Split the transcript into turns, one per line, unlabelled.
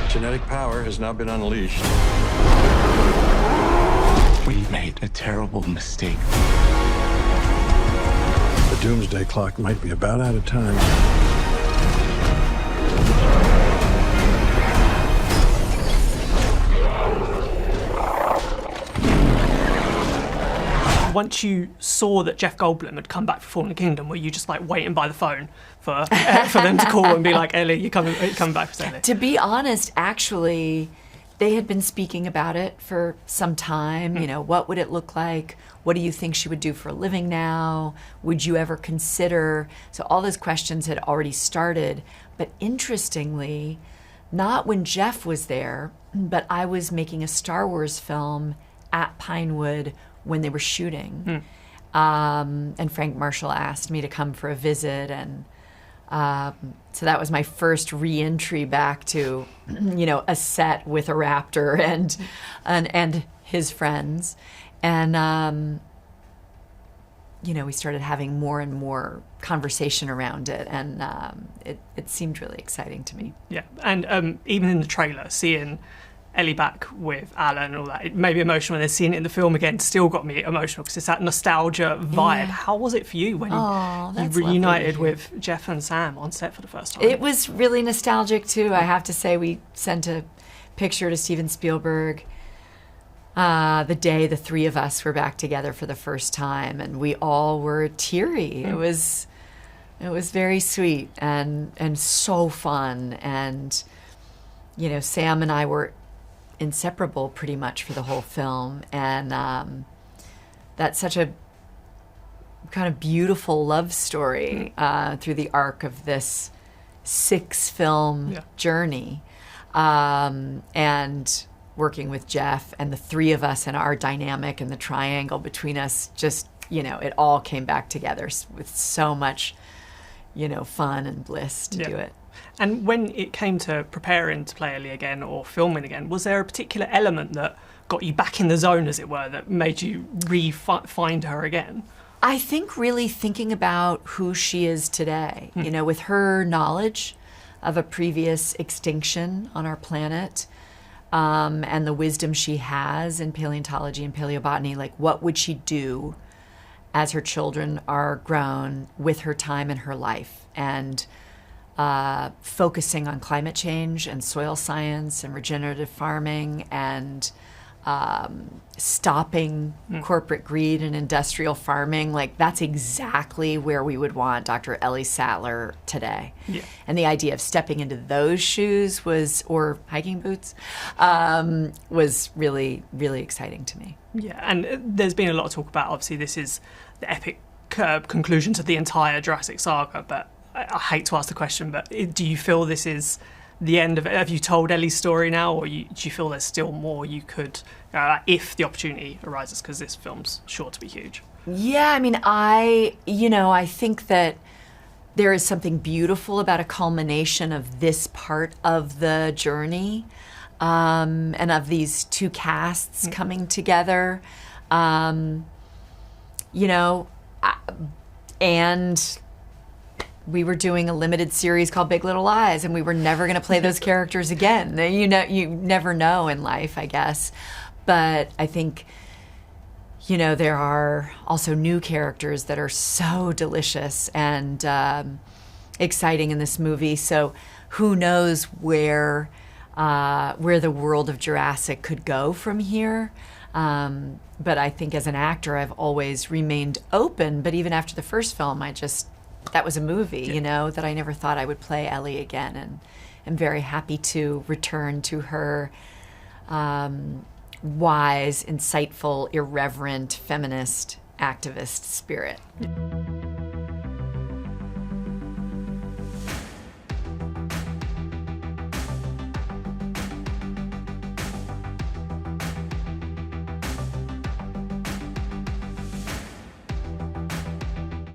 Genetic power has now been unleashed.
We made a terrible mistake.
The doomsday clock might be about out of time.
Once you saw that Jeff Goldblum had come back for Fallen Kingdom, were you just like waiting by the phone for them to call and be like, Ellie, you coming back for Ellie?
To be honest, actually, they had been speaking about it for some time. You know, what would it look like? What do you think she would do for a living now? Would you ever consider? So all those questions had already started. But interestingly, not when Jeff was there, but I was making a Star Wars film at Pinewood when they were shooting. And Frank Marshall asked me to come for a visit. And so that was my first re-entry back to, you know, a set with a raptor and his friends. And, you know, we started having more and more conversation around it. And it seemed really exciting to me.
Yeah, and even in the trailer, seeing Ellie back with Alan and all that, it made me emotional, and then seeing it in the film again still got me emotional because it's that nostalgia vibe.
Yeah.
How was it for you when you
that's
reunited
lovely.
with Jeff and Sam on set for the first time?
It was really nostalgic too. I have to say, we sent a picture to Steven Spielberg the day the three of us were back together for the first time, and we all were teary. It was very sweet and so fun. And you know, Sam and I were inseparable pretty much for the whole film, and that's such a kind of beautiful love story through the arc of this 6-film journey, and working with Jeff and the three of us and our dynamic and the triangle between us, just, you know, it all came back together with so much, you know, fun and bliss to do it.
And when it came to preparing to play Ellie again or filming again, was there a particular element that got you back in the zone, as it were, that made you find her again?
I think really thinking about who she is today, you know, with her knowledge of a previous extinction on our planet, and the wisdom she has in paleontology and paleobotany, like what would she do as her children are grown with her time in her life? And focusing on climate change and soil science and regenerative farming and stopping corporate greed and industrial farming. Like, that's exactly where we would want Dr. Ellie Sattler today. Yeah. And the idea of stepping into those shoes or hiking boots, was really, really exciting to me.
Yeah, and there's been a lot of talk about, obviously, this is the epic conclusion to the entire Jurassic saga, but I hate to ask the question, but do you feel this is the end of it? Have you told Ellie's story now, or do you feel there's still more you could, if the opportunity arises, because this film's sure to be huge?
Yeah, I mean, I think that there is something beautiful about a culmination of this part of the journey, and of these two casts coming together, you know, and we were doing a limited series called Big Little Lies, and we were never going to play those characters again. You know, you never know in life, I guess. But I think, you know, there are also new characters that are so delicious and exciting in this movie. So who knows where the world of Jurassic could go from here. But I think as an actor, I've always remained open. But even after the first film, that was a movie, you know, that I never thought I would play Ellie again. And I'm very happy to return to her wise, insightful, irreverent, feminist, activist spirit.